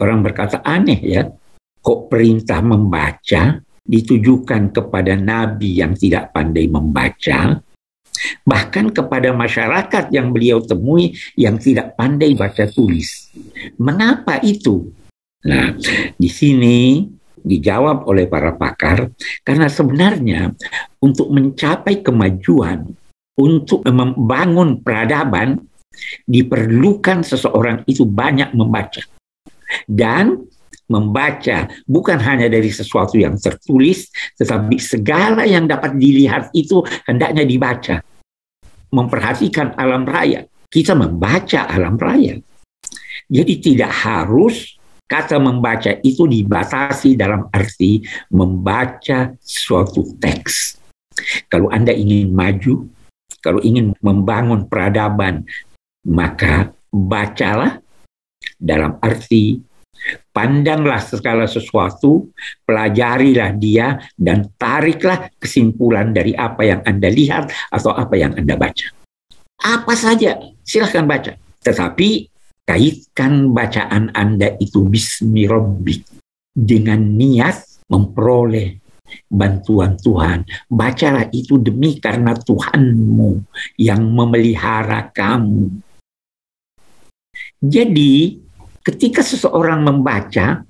Orang berkata, aneh ya, kok perintah membaca ditujukan kepada nabi yang tidak pandai membaca, bahkan kepada masyarakat yang beliau temui yang tidak pandai baca tulis. Mengapa itu? Nah, di sini dijawab oleh para pakar, karena sebenarnya untuk mencapai kemajuan, untuk membangun peradaban, diperlukan seseorang itu banyak membaca. Dan membaca bukan hanya dari sesuatu yang tertulis, tetapi segala yang dapat dilihat itu hendaknya dibaca. Memperhatikan alam raya, kita membaca alam raya. Jadi tidak harus kata membaca itu dibatasi dalam arti membaca suatu teks. Kalau Anda ingin maju, kalau ingin membangun peradaban, maka bacalah dalam arti pandanglah segala sesuatu, pelajarilah dia, dan tariklah kesimpulan dari apa yang Anda lihat atau apa yang Anda baca. Apa saja, silahkan baca. Tetapi kaitkan bacaan Anda itu bismi rabbik dengan niat memperoleh bantuan Tuhan. Bacalah itu demi karena Tuhanmu yang memelihara kamu. Jadi, ketika seseorang membaca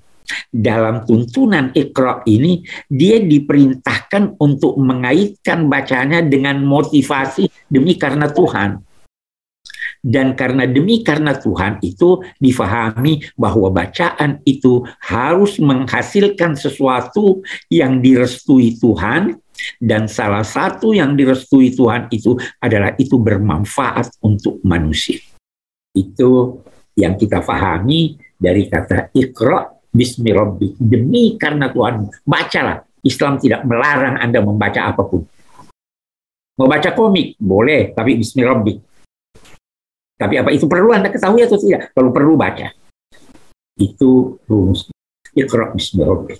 dalam tuntunan Iqra ini, dia diperintahkan untuk mengaitkan bacanya dengan motivasi demi karena Tuhan. Dan karena demi karena Tuhan itu difahami bahwa bacaan itu harus menghasilkan sesuatu yang direstui Tuhan, dan salah satu yang direstui Tuhan itu adalah itu bermanfaat untuk manusia. Itu yang kita pahami dari kata Iqra bismi rabbik, demi karena Tuhan. Bacalah. Islam tidak melarang Anda membaca apapun. Mau baca komik boleh, tapi bismi rabbik. Tapi apa itu perlu Anda ketahui atau tidak? Kalau perlu baca. Itu rumus Iqra bismi rabbik.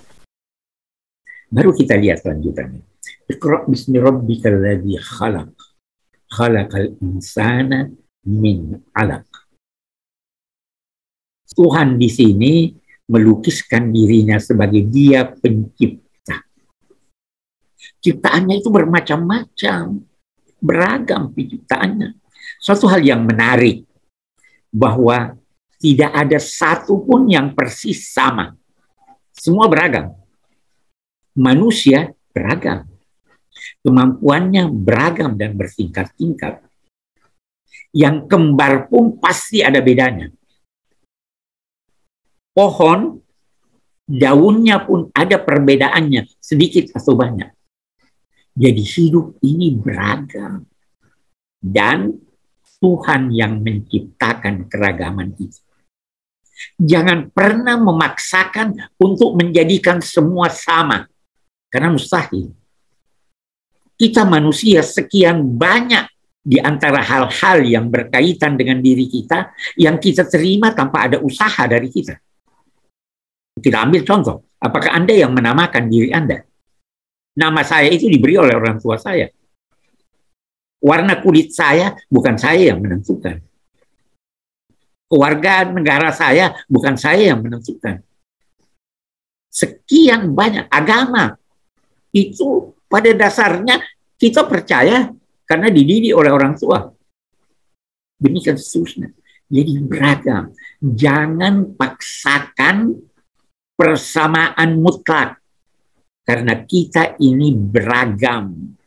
Baru kita lihat lanjutannya. Iqra bismi rabbikal ladzi khalaq. Khalaqal insana min 'alaq. Tuhan di sini melukiskan dirinya sebagai Dia pencipta. Ciptaannya itu bermacam-macam, beragam penciptaannya. Suatu hal yang menarik bahwa tidak ada satu pun yang persis sama. Semua beragam. Manusia beragam. Kemampuannya beragam dan bertingkat-tingkat. Yang kembar pun pasti ada bedanya. Pohon, daunnya pun ada perbedaannya, sedikit atau banyak. Jadi hidup ini beragam. Dan Tuhan yang menciptakan keragaman itu. Jangan pernah memaksakan untuk menjadikan semua sama. Karena mustahil. Kita manusia sekian banyak di antara hal-hal yang berkaitan dengan diri kita yang kita terima tanpa ada usaha dari kita. Kita ambil contoh, apakah Anda yang menamakan diri Anda? Nama saya itu diberi oleh orang tua saya. Warna kulit saya bukan saya yang menentukan. Keluarga negara saya bukan saya yang menentukan. Sekian banyak agama itu pada dasarnya kita percaya karena dididik oleh orang tua. Demikian seterusnya. Jadi beragam. Jangan paksakan persamaan mutlak. Karena kita ini beragam.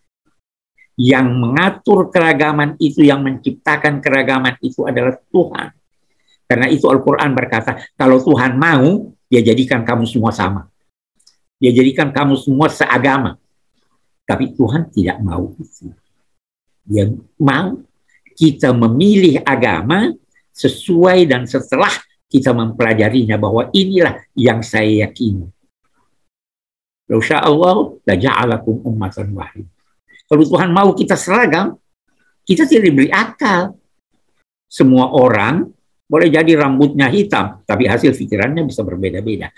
Yang mengatur keragaman itu, yang menciptakan keragaman itu adalah Tuhan. Karena itu Al-Quran berkata, kalau Tuhan mau, Dia jadikan kamu semua sama. Dia jadikan kamu semua seagama. Tapi Tuhan tidak mau itu. Dia mau kita memilih agama sesuai dan setelah kita mempelajarinya bahwa inilah yang saya yakini. Law sya'allahu la ja'alakum ummatan wahidah. Kalau Tuhan mau kita seragam, kita tidak diberi akal. Semua orang boleh jadi rambutnya hitam, tapi hasil pikirannya bisa berbeda-beda.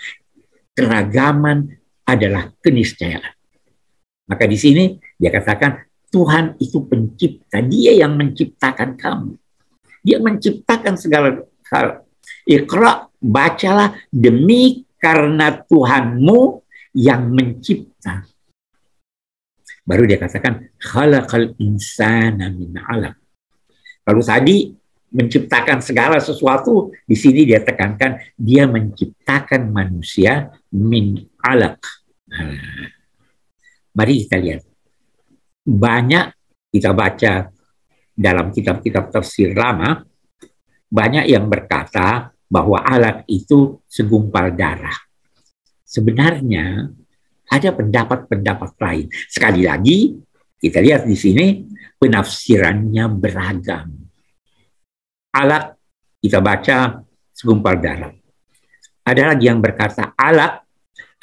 Keragaman adalah keniscayaan. Maka di sini dia katakan, Tuhan itu pencipta. Dia yang menciptakan kamu. Dia menciptakan segala hal. Iqra, bacalah demi karena Tuhanmu yang mencipta. Baru dia katakan khalaqal insana min 'alaq. Kalau tadi menciptakan segala sesuatu, di sini dia tekankan dia menciptakan manusia min 'alaq. Nah, mari kita lihat. Banyak kita baca dalam kitab-kitab tafsir lama, banyak yang berkata bahwa alaq itu segumpal darah. Sebenarnya ada pendapat-pendapat lain. Sekali lagi, kita lihat di sini penafsirannya beragam. Alaq kita baca segumpal darah. Ada lagi yang berkata alaq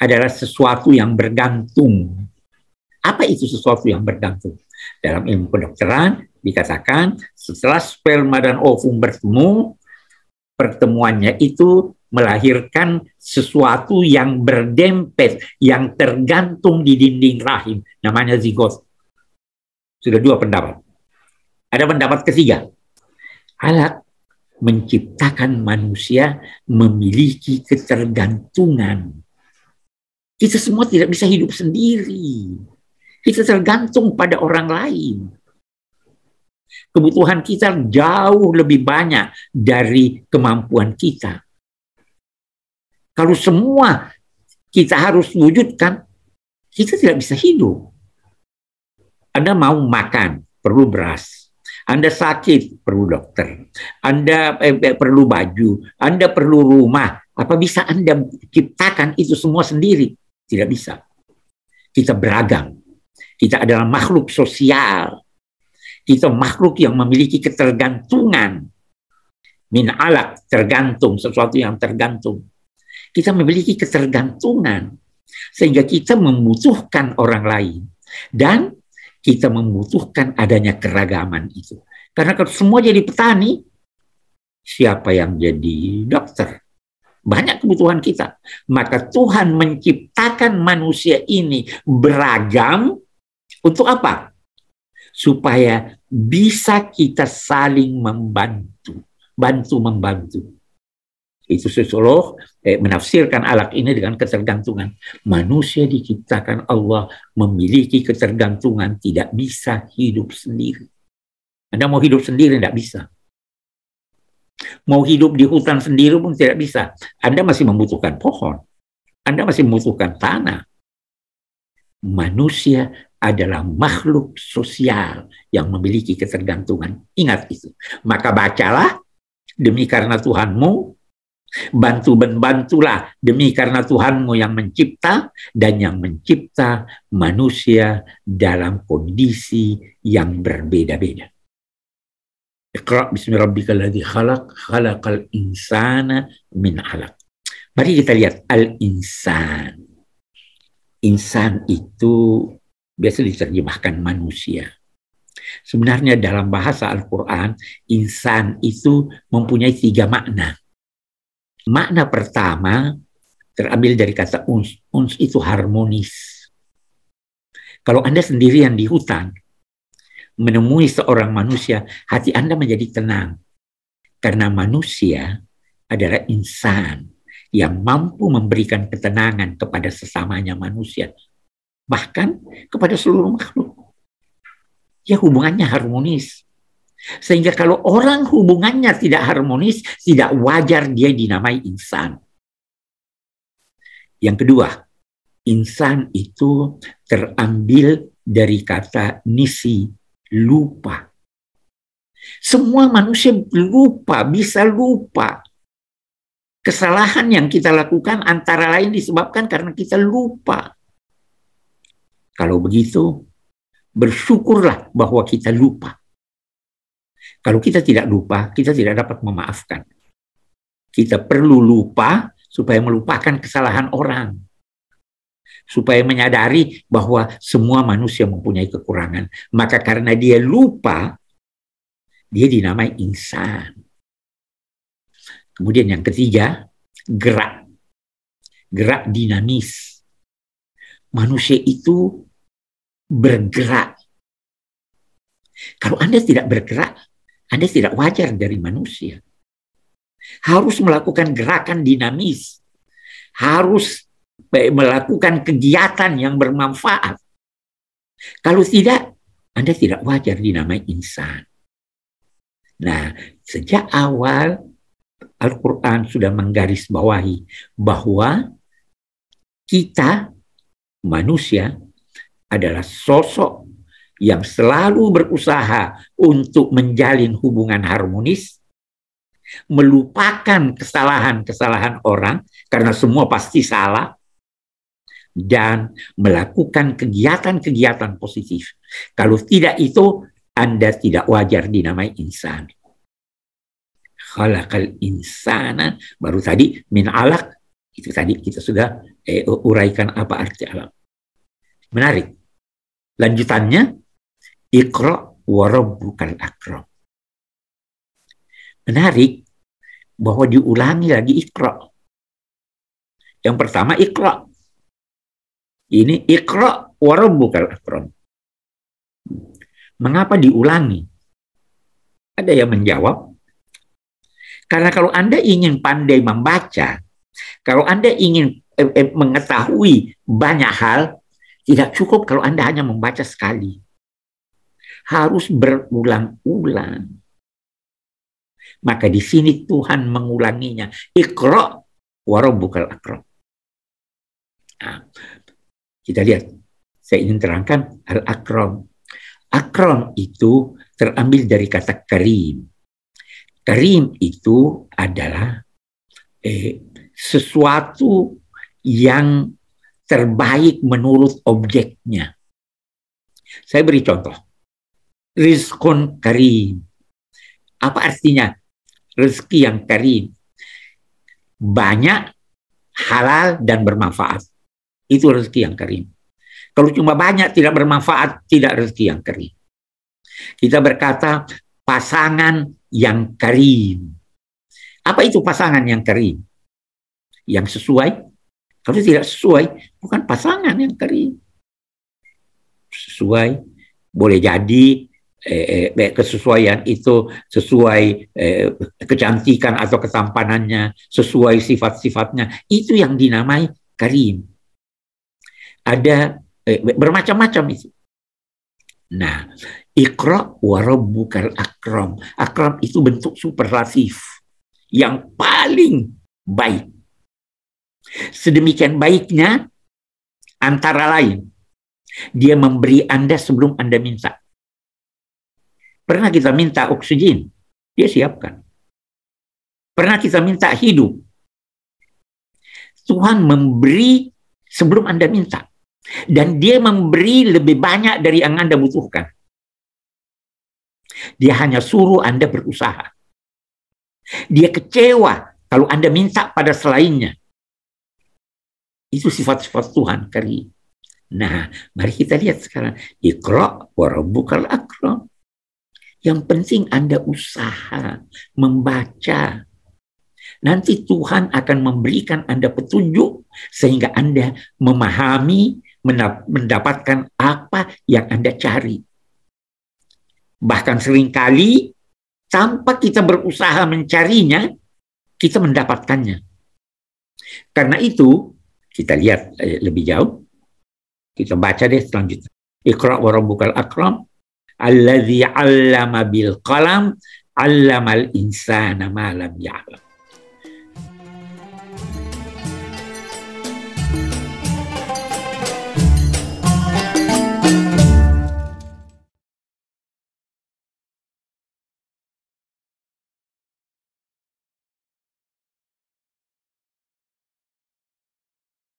adalah sesuatu yang bergantung. Apa itu sesuatu yang bergantung? Dalam ilmu kedokteran dikatakan setelah sperma dan ovum bertemu, pertemuannya itu melahirkan sesuatu yang berdempet, yang tergantung di dinding rahim, namanya zigot. Sudah dua pendapat. Ada pendapat ketiga. Alaq menciptakan manusia memiliki ketergantungan. Kita semua tidak bisa hidup sendiri. Kita tergantung pada orang lain. Kebutuhan kita jauh lebih banyak dari kemampuan kita. Kalau semua kita harus wujudkan, kita tidak bisa hidup. Anda mau makan, perlu beras. Anda sakit, perlu dokter. Anda perlu baju. Anda perlu rumah. Apa bisa Anda ciptakan itu semua sendiri? Tidak bisa. Kita beragam. Kita adalah makhluk sosial. Kita makhluk yang memiliki ketergantungan. Min 'alaq, tergantung, sesuatu yang tergantung. Kita memiliki ketergantungan. Sehingga kita membutuhkan orang lain. Dan kita membutuhkan adanya keragaman itu. Karena kalau semua jadi petani, siapa yang jadi dokter? Banyak kebutuhan kita. Maka Tuhan menciptakan manusia ini beragam. Untuk apa? Supaya bisa kita saling membantu. Bantu-membantu. Itu sosiolog menafsirkan alaq ini dengan ketergantungan. Manusia diciptakan Allah memiliki ketergantungan, tidak bisa hidup sendiri. Anda mau hidup sendiri, tidak bisa. Mau hidup di hutan sendiri pun tidak bisa. Anda masih membutuhkan pohon. Anda masih membutuhkan tanah. Manusia adalah makhluk sosial yang memiliki ketergantungan. Ingat itu. Maka bacalah demi karena Tuhanmu, bantulah demi karena Tuhanmu yang mencipta, dan yang mencipta manusia dalam kondisi yang berbeda-beda. Iqra bismi rabbikal ladzi khalaq, khalaqal insana min 'alaq. Mari kita lihat al-insan. Insan itu biasa diterjemahkan manusia. Sebenarnya dalam bahasa Al-Quran, insan itu mempunyai 3 makna. Makna pertama terambil dari kata uns. Uns itu harmonis. Kalau Anda sendirian di hutan, menemui seorang manusia, hati Anda menjadi tenang. Karena manusia adalah insan yang mampu memberikan ketenangan kepada sesamanya manusia. Bahkan kepada seluruh makhluk. Ya, hubungannya harmonis. Sehingga kalau orang hubungannya tidak harmonis, tidak wajar dia dinamai insan. Yang kedua, insan itu terambil dari kata nisi, lupa. Semua manusia lupa, bisa lupa. Kesalahan yang kita lakukan antara lain disebabkan karena kita lupa. Kalau begitu, bersyukurlah bahwa kita lupa. Kalau kita tidak lupa, kita tidak dapat memaafkan. Kita perlu lupa supaya melupakan kesalahan orang. Supaya menyadari bahwa semua manusia mempunyai kekurangan. Maka karena dia lupa, dia dinamai insan. Kemudian yang ketiga, gerak. Gerak dinamis. Manusia itu bergerak. Kalau Anda tidak bergerak, Anda tidak wajar dari manusia. harus melakukan gerakan dinamis, harus melakukan kegiatan yang bermanfaat. Kalau tidak, Anda tidak wajar dinamai insan. Nah, sejak awal Al-Quran sudah menggarisbawahi bahwa kita manusia adalah sosok yang selalu berusaha untuk menjalin hubungan harmonis, melupakan kesalahan-kesalahan orang, karena semua pasti salah, dan melakukan kegiatan-kegiatan positif. Kalau tidak itu, Anda tidak wajar dinamai insan. Khalaqal insana, baru tadi min alaq, itu tadi kita sudah uraikan apa arti alaq. Menarik. Lanjutannya, Iqra wa rabbukal akram. Menarik bahwa diulangi lagi Iqra. Yang pertama Iqra. Ini Iqra wa rabbukal akram. Mengapa diulangi? Ada yang menjawab, karena kalau Anda ingin pandai membaca, kalau Anda ingin mengetahui banyak hal, tidak cukup kalau Anda hanya membaca sekali. Harus berulang-ulang. Maka di sini Tuhan mengulanginya. Iqra wa rabbukal akram. Nah, kita lihat. Saya ingin terangkan al-akram. Akram itu terambil dari kata karim. Karim itu adalah sesuatu yang terbaik menurut objeknya. Saya beri contoh. Rizqun karim. Apa artinya? Rezeki yang karim. Banyak, halal, dan bermanfaat. Itu rezeki yang karim. Kalau cuma banyak tidak bermanfaat, tidak rezeki yang karim. Kita berkata pasangan yang karim. Apa itu pasangan yang karim? Yang sesuai. Kalau tidak sesuai, bukan pasangan yang karim. Sesuai, boleh jadi kesesuaian itu sesuai kecantikan atau ketampanannya, sesuai sifat-sifatnya. Itu yang dinamai karim. Ada bermacam-macam itu. Nah, Iqra wa rabbukal akram. Akram itu bentuk superlatif yang paling baik. Sedemikian baiknya, antara lain, dia memberi Anda sebelum Anda minta. Pernah kita minta oksigen, dia siapkan. Pernah kita minta hidup, Tuhan memberi sebelum Anda minta. Dan dia memberi lebih banyak dari yang Anda butuhkan. Dia hanya suruh Anda berusaha. Dia kecewa kalau Anda minta pada selainnya. Itu sifat-sifat Tuhan karim. Nah, mari kita lihat sekarang. Iqra wa rabbukal akram. Yang penting Anda usaha membaca. Nanti Tuhan akan memberikan Anda petunjuk sehingga Anda memahami, mendapatkan apa yang Anda cari. Bahkan seringkali tanpa kita berusaha mencarinya, kita mendapatkannya. Karena itu, kita lihat lebih jauh. Kita baca deh selanjutnya. Iqra wa rabbukal akram. Alladzi 'allama bil qalam 'allamal insana ma lam ya'lam.